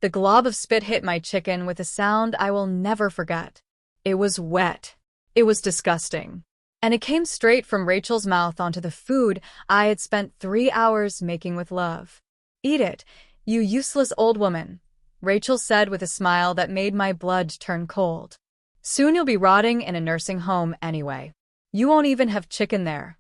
The glob of spit hit my chicken with a sound I will never forget. It was wet. It was disgusting. And it came straight from Rachel's mouth onto the food I had spent 3 hours making with love. "Eat it, you useless old woman," Rachel said with a smile that made my blood turn cold. "Soon you'll be rotting in a nursing home anyway. You won't even have chicken there."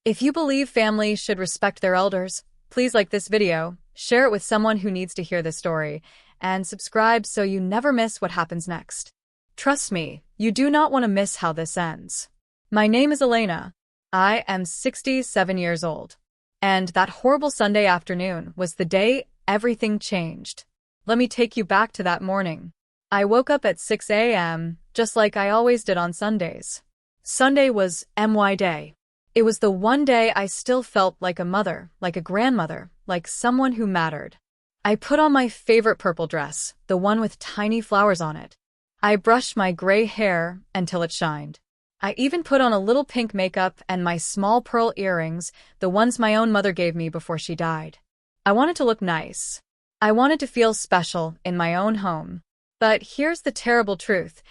If you believe families should respect their elders, please like this video, share it with someone who needs to hear this story, and subscribe so you never miss what happens next. Trust me, you do not want to miss how this ends. My name is Elena. I am 67 years old. And that horrible Sunday afternoon was the day everything changed. Let me take you back to that morning. I woke up at 6 a.m., just like I always did on Sundays. Sunday was MY Day. It was the one day I still felt like a mother, like a grandmother, like someone who mattered. I put on my favorite purple dress, the one with tiny flowers on it. I brushed my gray hair until it shined. I even put on a little pink makeup and my small pearl earrings, the ones my own mother gave me before she died. I wanted to look nice. I wanted to feel special in my own home. But here's the terrible truth.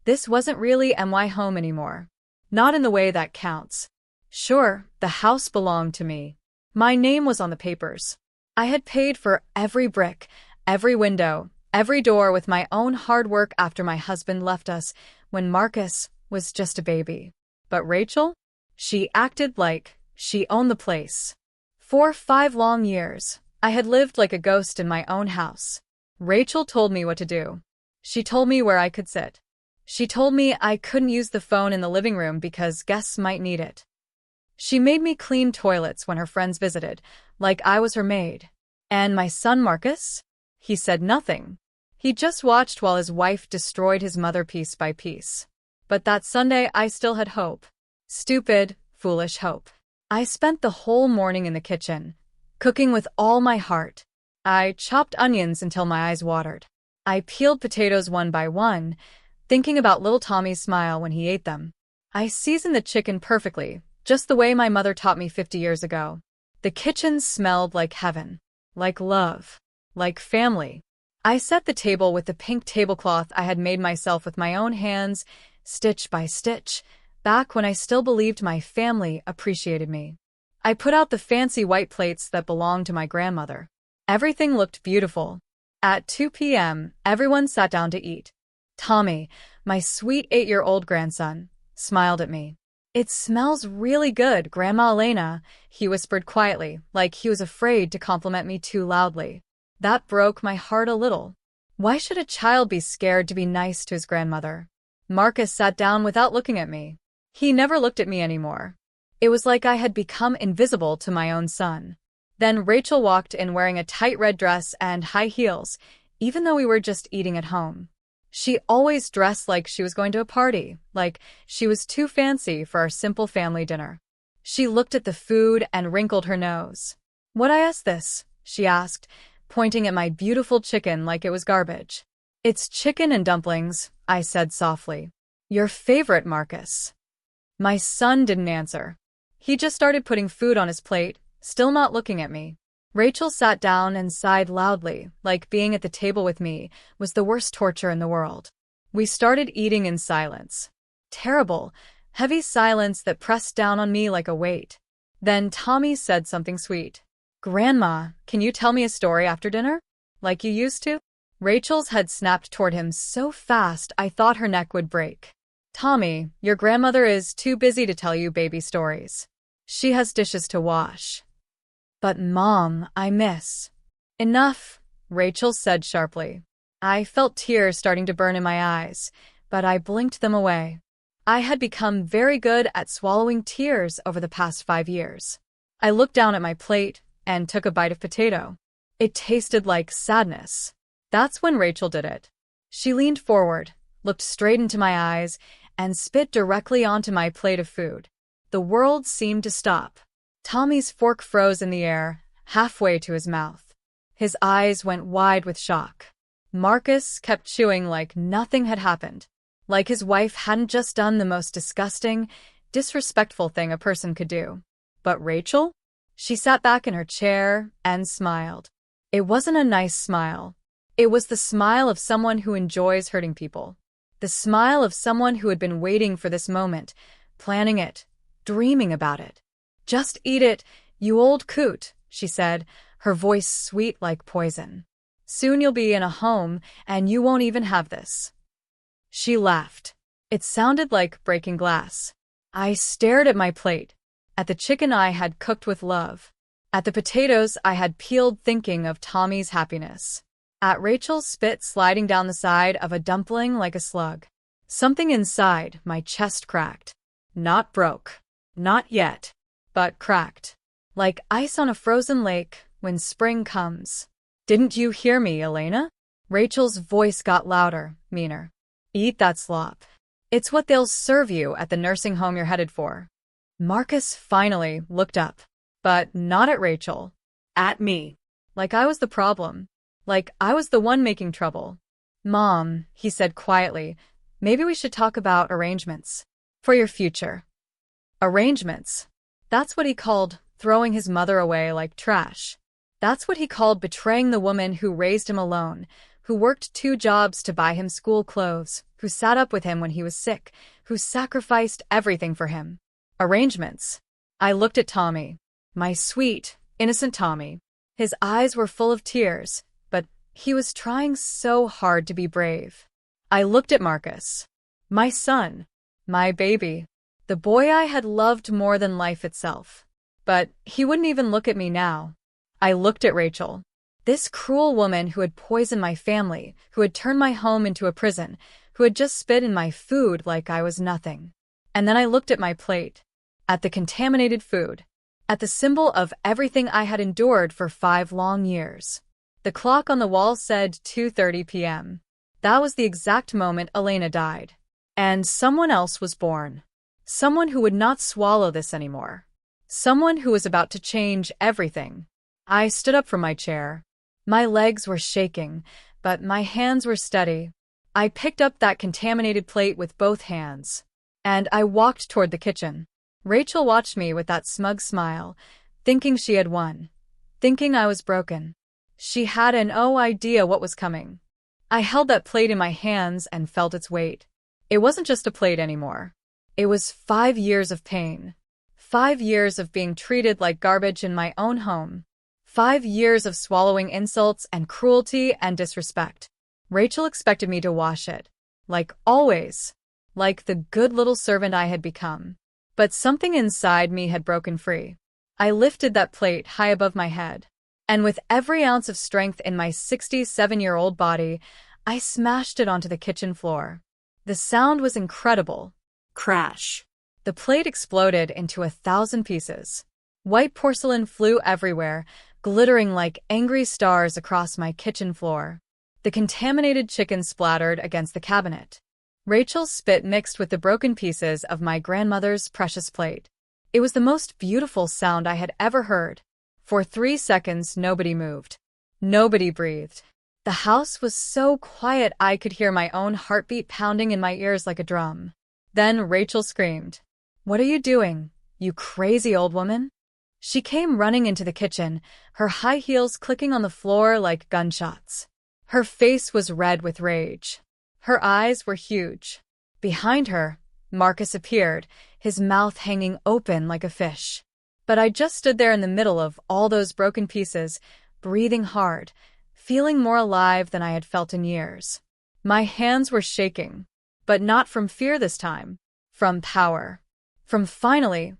This wasn't really my home anymore. Not in the way that counts. Sure, the house belonged to me. My name was on the papers. I had paid for every brick, every window, every door with my own hard work after my husband left us when Marcus was just a baby. But Rachel? She acted like she owned the place. For 5 long years, I had lived like a ghost in my own house. Rachel told me what to do. She told me where I could sit. She told me I couldn't use the phone in the living room because guests might need it. She made me clean toilets when her friends visited, like I was her maid. And my son Marcus? He said nothing. He just watched while his wife destroyed his mother piece by piece. But that Sunday I still had hope. Stupid, foolish hope. I spent the whole morning in the kitchen, cooking with all my heart. I chopped onions until my eyes watered. I peeled potatoes one by one, thinking about little Tommy's smile when he ate them. I seasoned the chicken perfectly, just the way my mother taught me 50 years ago. The kitchen smelled like heaven, like love, like family. I set the table with the pink tablecloth I had made myself with my own hands, stitch by stitch, back when I still believed my family appreciated me. I put out the fancy white plates that belonged to my grandmother. Everything looked beautiful. At 2 p.m., everyone sat down to eat. Tommy, my sweet 8-year-old grandson, smiled at me. "It smells really good, Grandma Elena," he whispered quietly, like he was afraid to compliment me too loudly. That broke my heart a little. Why should a child be scared to be nice to his grandmother? Marcus sat down without looking at me. He never looked at me anymore. It was like I had become invisible to my own son. Then Rachel walked in wearing a tight red dress and high heels, even though we were just eating at home. She always dressed like she was going to a party, like she was too fancy for our simple family dinner. She looked at the food and wrinkled her nose. "Would I ask this?" she asked, pointing at my beautiful chicken like it was garbage. "It's chicken and dumplings," I said softly. "Your favorite, Marcus." My son didn't answer. He just started putting food on his plate, still not looking at me. Rachel sat down and sighed loudly, like being at the table with me was the worst torture in the world. We started eating in silence. Terrible, heavy silence that pressed down on me like a weight. Then Tommy said something sweet. "Grandma, can you tell me a story after dinner? Like you used to?" Rachel's head snapped toward him so fast I thought her neck would break. "Tommy, your grandmother is too busy to tell you baby stories. She has dishes to wash." "But Mom, I miss." "Enough," Rachel said sharply. I felt tears starting to burn in my eyes, but I blinked them away. I had become very good at swallowing tears over the past 5 years. I looked down at my plate and took a bite of potato. It tasted like sadness. That's when Rachel did it. She leaned forward, looked straight into my eyes, and spit directly onto my plate of food. The world seemed to stop. Tommy's fork froze in the air, halfway to his mouth. His eyes went wide with shock. Marcus kept chewing like nothing had happened, like his wife hadn't just done the most disgusting, disrespectful thing a person could do. But Rachel? She sat back in her chair and smiled. It wasn't a nice smile. It was the smile of someone who enjoys hurting people. The smile of someone who had been waiting for this moment, planning it, dreaming about it. "Just eat it, you old coot," she said, her voice sweet like poison. "Soon you'll be in a home, and you won't even have this." She laughed. It sounded like breaking glass. I stared at my plate, at the chicken I had cooked with love, at the potatoes I had peeled thinking of Tommy's happiness, at Rachel's spit sliding down the side of a dumpling like a slug. Something inside my chest cracked. Not broke. Not yet. But cracked. Like ice on a frozen lake when spring comes. "Didn't you hear me, Elena?" Rachel's voice got louder, meaner. "Eat that slop. It's what they'll serve you at the nursing home you're headed for." Marcus finally looked up. But not at Rachel. At me. Like I was the problem. Like I was the one making trouble. "Mom," he said quietly, "maybe we should talk about arrangements. For your future." Arrangements. That's what he called throwing his mother away like trash. That's what he called betraying the woman who raised him alone, who worked 2 jobs to buy him school clothes, who sat up with him when he was sick, who sacrificed everything for him. Arrangements. I looked at Tommy. My sweet, innocent Tommy. His eyes were full of tears, but he was trying so hard to be brave. I looked at Marcus. My son. My baby. The boy I had loved more than life itself. But he wouldn't even look at me now. I looked at Rachel. This cruel woman who had poisoned my family, who had turned my home into a prison, who had just spit in my food like I was nothing. And then I looked at my plate. At the contaminated food. At the symbol of everything I had endured for 5 long years. The clock on the wall said 2:30 p.m. That was the exact moment Elena died. And someone else was born. Someone who would not swallow this anymore. Someone who was about to change everything. I stood up from my chair. My legs were shaking, but my hands were steady. I picked up that contaminated plate with both hands. And I walked toward the kitchen. Rachel watched me with that smug smile, thinking she had won. Thinking I was broken. She had no idea what was coming. I held that plate in my hands and felt its weight. It wasn't just a plate anymore. It was 5 years of pain. 5 years of being treated like garbage in my own home. 5 years of swallowing insults and cruelty and disrespect. Rachel expected me to wash it. Like always. Like the good little servant I had become. But something inside me had broken free. I lifted that plate high above my head. And with every ounce of strength in my 67-year-old body, I smashed it onto the kitchen floor. The sound was incredible. Crash. The plate exploded into 1,000 pieces. White porcelain flew everywhere, glittering like angry stars across my kitchen floor. The contaminated chicken splattered against the cabinet. Rachel's spit mixed with the broken pieces of my grandmother's precious plate. It was the most beautiful sound I had ever heard. For 3 seconds, nobody moved. Nobody breathed. The house was so quiet I could hear my own heartbeat pounding in my ears like a drum. Then Rachel screamed, "What are you doing, you crazy old woman?" She came running into the kitchen, her high heels clicking on the floor like gunshots. Her face was red with rage. Her eyes were huge. Behind her, Marcus appeared, his mouth hanging open like a fish. But I just stood there in the middle of all those broken pieces, breathing hard, feeling more alive than I had felt in years. My hands were shaking, but not from fear this time, from power. From finally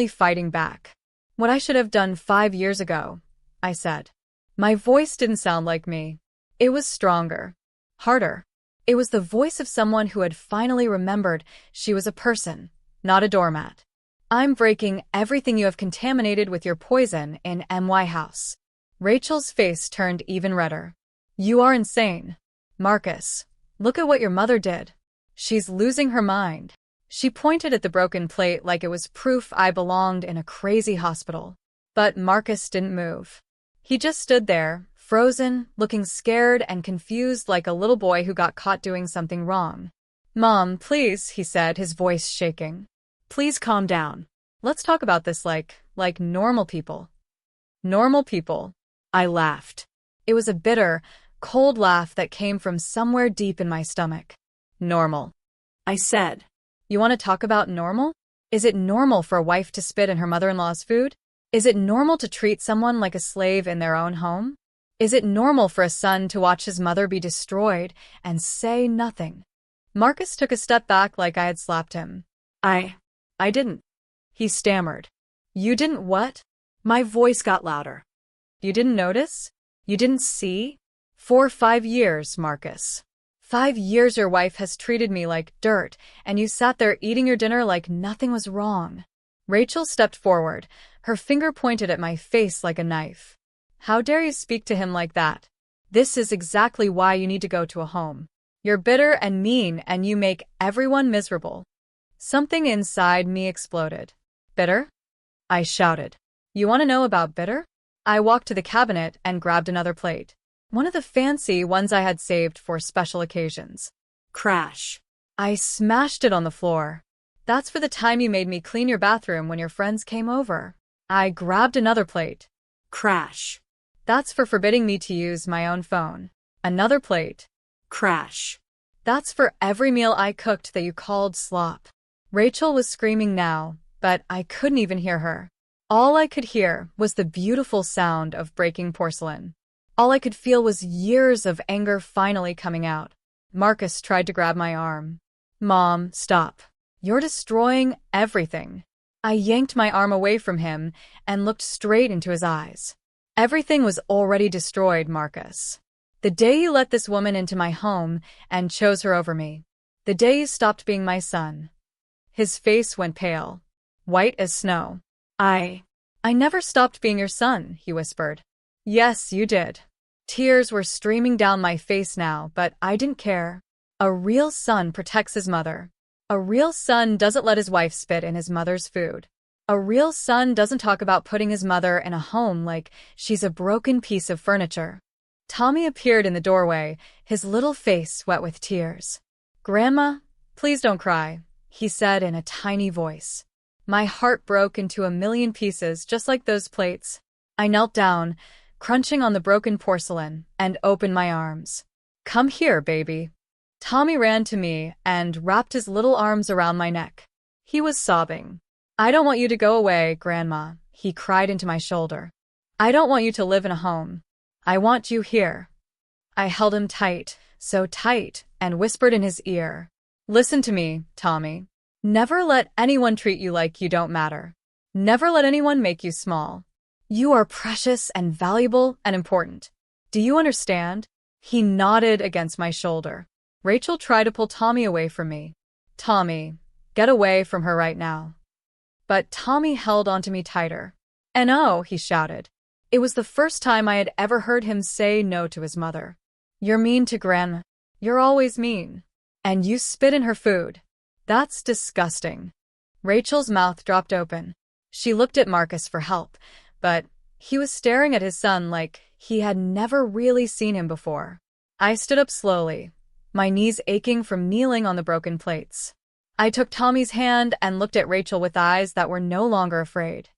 fighting back. "What I should have done 5 years ago," I said. My voice didn't sound like me. It was stronger, harder. It was the voice of someone who had finally remembered she was a person, not a doormat. "I'm breaking everything you have contaminated with your poison in my house." Rachel's face turned even redder. "You are insane. Marcus, look at what your mother did. She's losing her mind." She pointed at the broken plate like it was proof I belonged in a crazy hospital. But Marcus didn't move. He just stood there, frozen, looking scared and confused like a little boy who got caught doing something wrong. "Mom, please," he said, his voice shaking. "Please calm down. Let's talk about this like normal people." Normal people. I laughed. It was a bitter, cold laugh that came from somewhere deep in my stomach. Normal, I said. You want to talk about normal? Is it normal for a wife to spit in her mother-in-law's food? Is it normal to treat someone like a slave in their own home? Is it normal for a son to watch his mother be destroyed and say nothing? Marcus took a step back like I had slapped him. I didn't. He stammered. You didn't what? My voice got louder. You didn't notice? You didn't see? For 5 years, Marcus. 5 years your wife has treated me like dirt, and you sat there eating your dinner like nothing was wrong. Rachel stepped forward, her finger pointed at my face like a knife. How dare you speak to him like that? This is exactly why you need to go to a home. You're bitter and mean, and you make everyone miserable. Something inside me exploded. Bitter? I shouted. You want to know about bitter? I walked to the cabinet and grabbed another plate. One of the fancy ones I had saved for special occasions. Crash. I smashed it on the floor. That's for the time you made me clean your bathroom when your friends came over. I grabbed another plate. Crash. That's for forbidding me to use my own phone. Another plate. Crash. That's for every meal I cooked that you called slop. Rachel was screaming now, but I couldn't even hear her. All I could hear was the beautiful sound of breaking porcelain. All I could feel was years of anger finally coming out. Marcus tried to grab my arm. Mom, stop. You're destroying everything. I yanked my arm away from him and looked straight into his eyes. Everything was already destroyed, Marcus. The day you let this woman into my home and chose her over me. The day you stopped being my son. His face went pale, white as snow. I never stopped being your son, he whispered. Yes, you did. Tears were streaming down my face now, but I didn't care. A real son protects his mother. A real son doesn't let his wife spit in his mother's food. A real son doesn't talk about putting his mother in a home like she's a broken piece of furniture. Tommy appeared in the doorway, his little face wet with tears. Grandma, please don't cry, he said in a tiny voice. My heart broke into a million pieces just like those plates. I knelt down, crunching on the broken porcelain, and opened my arms. Come here, baby. Tommy ran to me and wrapped his little arms around my neck. He was sobbing. I don't want you to go away, Grandma, he cried into my shoulder. I don't want you to live in a home. I want you here. I held him tight, so tight, and whispered in his ear. Listen to me, Tommy. Never let anyone treat you like you don't matter. Never let anyone make you small. You are precious and valuable and important. Do you understand? He nodded against my shoulder. Rachel tried to pull Tommy away from me. Tommy, get away from her right now. But Tommy held onto me tighter. No, he shouted. It was the first time I had ever heard him say no to his mother. You're mean to Grandma. You're always mean. And you spit in her food. That's disgusting. Rachel's mouth dropped open. She looked at Marcus for help, but he was staring at his son like he had never really seen him before. I stood up slowly, my knees aching from kneeling on the broken plates. I took Tommy's hand and looked at Rachel with eyes that were no longer afraid.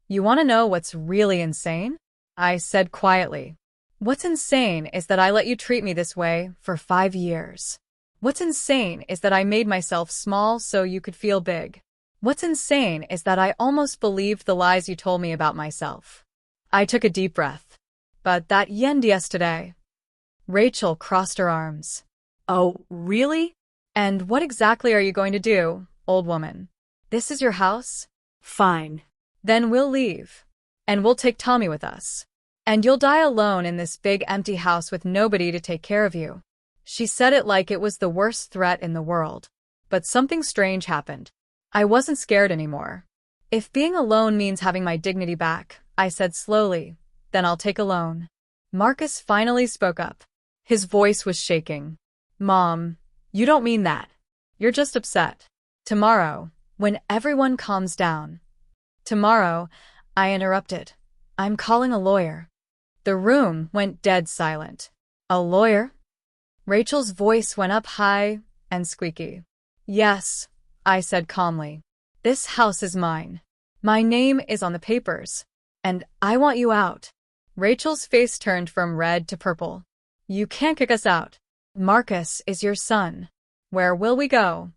You want to know what's really insane? I said quietly. What's insane is that I let you treat me this way for 5 years. What's insane is that I made myself small so you could feel big. What's insane is that I almost believed the lies you told me about myself. I took a deep breath. But that end yesterday. Rachel crossed her arms. Oh, really? And what exactly are you going to do, old woman? This is your house? Fine. Then we'll leave. And we'll take Tommy with us. And you'll die alone in this big empty house with nobody to take care of you. She said it like it was the worst threat in the world. But something strange happened. I wasn't scared anymore. If being alone means having my dignity back, I said slowly, then I'll take a loan. Marcus finally spoke up. His voice was shaking. Mom, you don't mean that. You're just upset. Tomorrow, when everyone calms down. Tomorrow, I interrupted. I'm calling a lawyer. The room went dead silent. A lawyer? Rachel's voice went up high and squeaky. Yes, I said calmly. This house is mine. My name is on the papers. And I want you out. Rachel's face turned from red to purple. You can't kick us out. Marcus is your son. Where will we go?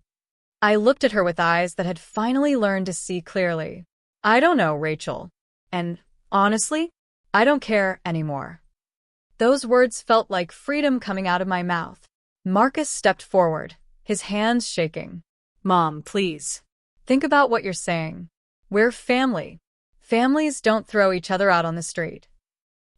I looked at her with eyes that had finally learned to see clearly. I don't know, Rachel. And, honestly, I don't care anymore. Those words felt like freedom coming out of my mouth. Marcus stepped forward, his hands shaking. Mom, please. Think about what you're saying. We're family. Families don't throw each other out on the street.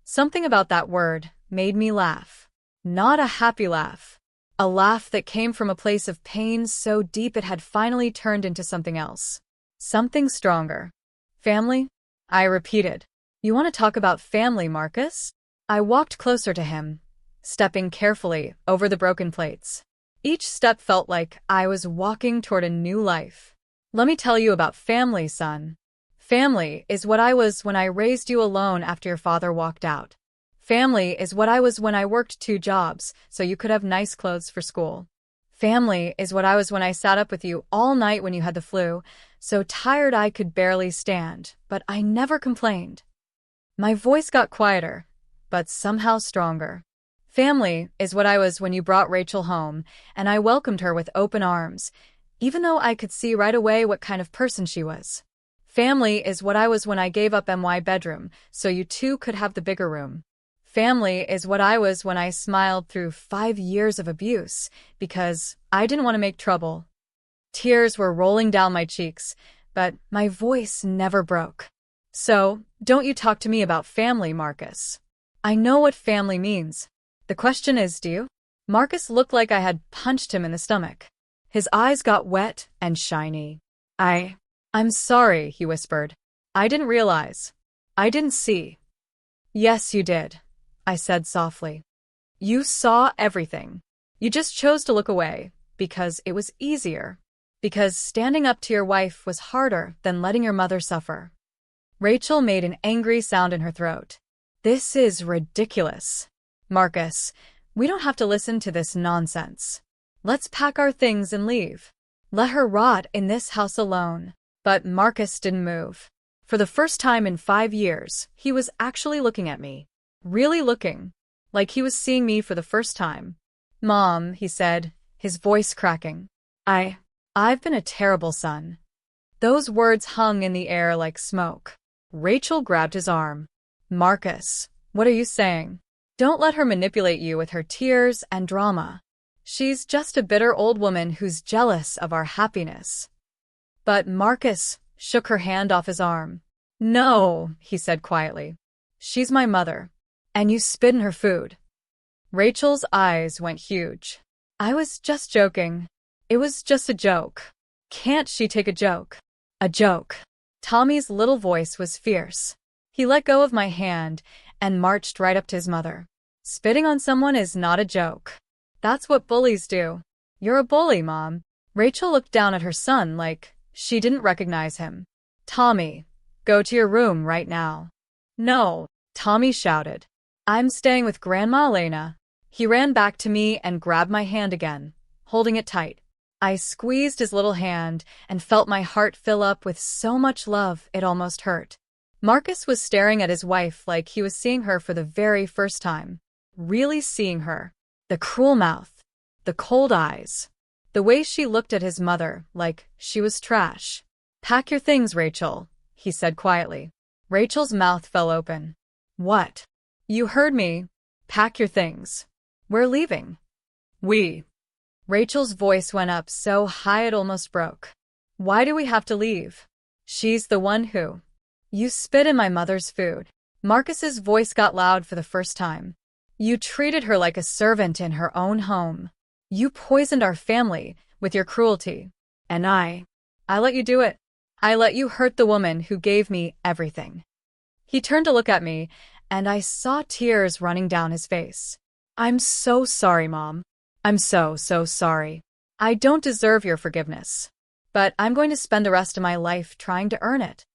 Something about that word made me laugh. Not a happy laugh. A laugh that came from a place of pain so deep it had finally turned into something else. Something stronger. Family? I repeated. You want to talk about family, Marcus? I walked closer to him, stepping carefully over the broken plates. Each step felt like I was walking toward a new life. Let me tell you about family, son. Family is what I was when I raised you alone after your father walked out. Family is what I was when I worked 2 jobs so you could have nice clothes for school. Family is what I was when I sat up with you all night when you had the flu, so tired I could barely stand, but I never complained. My voice got quieter, but somehow stronger. Family is what I was when you brought Rachel home, and I welcomed her with open arms, even though I could see right away what kind of person she was. Family is what I was when I gave up my bedroom so you two could have the bigger room. Family is what I was when I smiled through 5 years of abuse because I didn't want to make trouble. Tears were rolling down my cheeks, but my voice never broke. So, don't you talk to me about family, Marcus. I know what family means. The question is, do you? Marcus looked like I had punched him in the stomach. His eyes got wet and shiny. I'm sorry, he whispered. I didn't realize. I didn't see. Yes, you did, I said softly. You saw everything. You just chose to look away because it was easier. Because standing up to your wife was harder than letting your mother suffer. Rachel made an angry sound in her throat. This is ridiculous. Marcus, we don't have to listen to this nonsense. Let's pack our things and leave. Let her rot in this house alone. But Marcus didn't move. For the first time in 5 years, he was actually looking at me. Really looking. Like he was seeing me for the first time. Mom, he said, his voice cracking. I've been a terrible son. Those words hung in the air like smoke. Rachel grabbed his arm. Marcus, what are you saying? Don't let her manipulate you with her tears and drama. She's just a bitter old woman who's jealous of our happiness. But Marcus shook her hand off his arm. No, he said quietly. She's my mother. And you spit in her food. Rachel's eyes went huge. I was just joking. It was just a joke. Can't she take a joke? A joke. Tommy's little voice was fierce. He let go of my hand and marched right up to his mother. Spitting on someone is not a joke. That's what bullies do. You're a bully, Mom. Rachel looked down at her son like she didn't recognize him. Tommy, go to your room right now. No, Tommy shouted. I'm staying with Grandma Elena. He ran back to me and grabbed my hand again, holding it tight. I squeezed his little hand and felt my heart fill up with so much love it almost hurt. Marcus was staring at his wife like he was seeing her for the very first time. Really seeing her. The cruel mouth. The cold eyes. The way she looked at his mother like she was trash. Pack your things, Rachel, he said quietly. Rachel's mouth fell open. What? You heard me. Pack your things. We're leaving. We. Rachel's voice went up so high it almost broke. Why do we have to leave? She's the one who. You spit in my mother's food. Marcus's voice got loud for the first time. You treated her like a servant in her own home. You poisoned our family with your cruelty. And I let you do it. I let you hurt the woman who gave me everything. He turned to look at me, and I saw tears running down his face. I'm so sorry, Mom. I'm so sorry. I don't deserve your forgiveness. But I'm going to spend the rest of my life trying to earn it.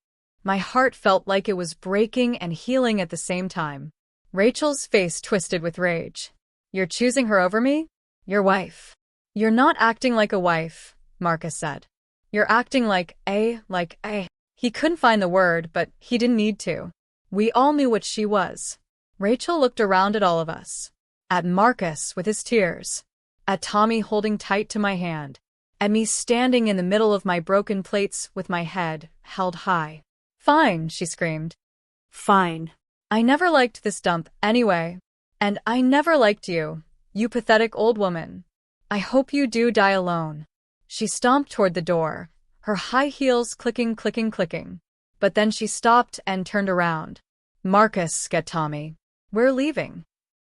My heart felt like it was breaking and healing at the same time. Rachel's face twisted with rage. You're choosing her over me? Your wife. You're not acting like a wife, Marcus said. You're acting like a. He couldn't find the word, but he didn't need to. We all knew what she was. Rachel looked around at all of us. At Marcus with his tears. At Tommy holding tight to my hand. At me standing in the middle of my broken plates with my head held high. Fine, she screamed. Fine. I never liked this dump anyway. And I never liked you, you pathetic old woman. I hope you do die alone. She stomped toward the door, her high heels clicking, clicking, clicking. But then she stopped and turned around. Marcus, get Tommy. We're leaving.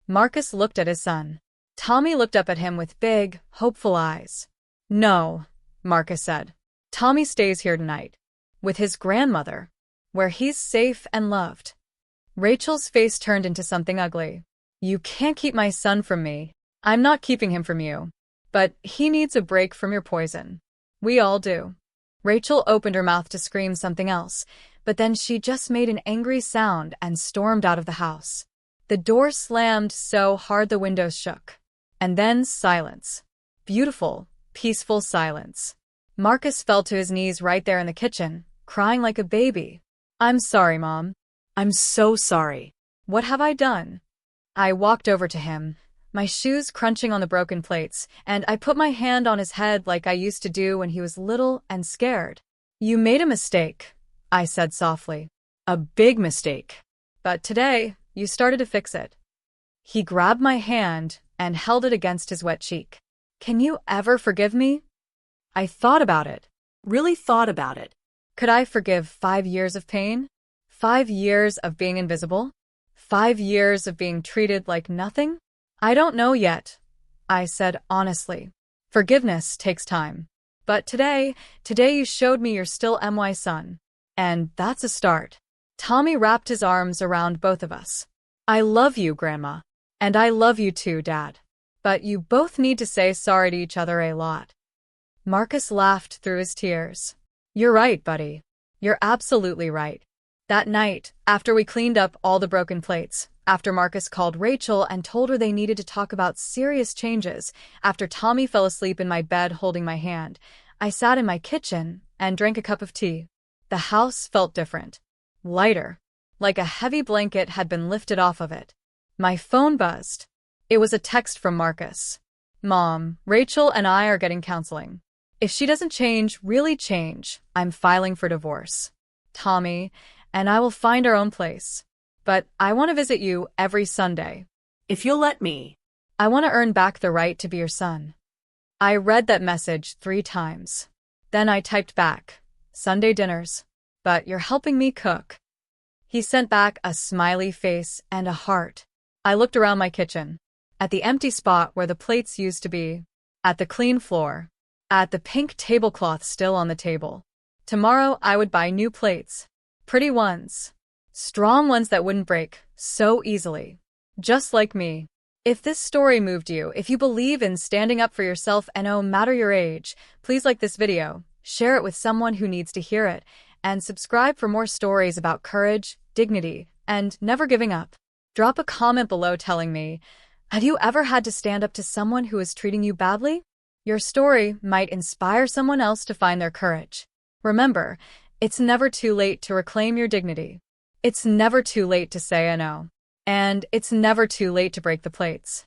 Marcus looked at his son. Tommy looked up at him with big, hopeful eyes. No, Marcus said. Tommy stays here tonight. With his grandmother. Where he's safe and loved. Rachel's face turned into something ugly. You can't keep my son from me. I'm not keeping him from you. But he needs a break from your poison. We all do. Rachel opened her mouth to scream something else, but then she just made an angry sound and stormed out of the house. The door slammed so hard the windows shook. And then silence. Beautiful, peaceful silence. Marcus fell to his knees right there in the kitchen, crying like a baby. I'm sorry, Mom. I'm so sorry. What have I done? I walked over to him, my shoes crunching on the broken plates, and I put my hand on his head like I used to do when he was little and scared. You made a mistake, I said softly. A big mistake. But today, you started to fix it. He grabbed my hand and held it against his wet cheek. Can you ever forgive me? I thought about it. Really thought about it. Could I forgive 5 years of pain? 5 years of being invisible? 5 years of being treated like nothing? I don't know yet, I said honestly. Forgiveness takes time. But today you showed me you're still my son. And that's a start. Tommy wrapped his arms around both of us. I love you, Grandma. And I love you too, Dad. But you both need to say sorry to each other a lot. Marcus laughed through his tears. You're right, buddy. You're absolutely right. That night, after we cleaned up all the broken plates, after Marcus called Rachel and told her they needed to talk about serious changes, after Tommy fell asleep in my bed holding my hand, I sat in my kitchen and drank a cup of tea. The house felt different. Lighter. Like a heavy blanket had been lifted off of it. My phone buzzed. It was a text from Marcus. Mom, Rachel and I are getting counseling. If she doesn't change, really change, I'm filing for divorce. Tommy and I will find our own place. But I want to visit you every Sunday. If you'll let me. I want to earn back the right to be your son. I read that message 3 times. Then I typed back, Sunday dinners. But you're helping me cook. He sent back a smiley face and a heart. I looked around my kitchen. At the empty spot where the plates used to be. At the clean floor. At the pink tablecloth still on the table. Tomorrow I would buy new plates. Pretty ones. Strong ones that wouldn't break so easily. Just like me. If this story moved you, if you believe in standing up for yourself and no matter your age, please like this video, share it with someone who needs to hear it, and subscribe for more stories about courage, dignity, and never giving up. Drop a comment below telling me, have you ever had to stand up to someone who is treating you badly? Your story might inspire someone else to find their courage. Remember, it's never too late to reclaim your dignity. It's never too late to say a no. And it's never too late to break the plates.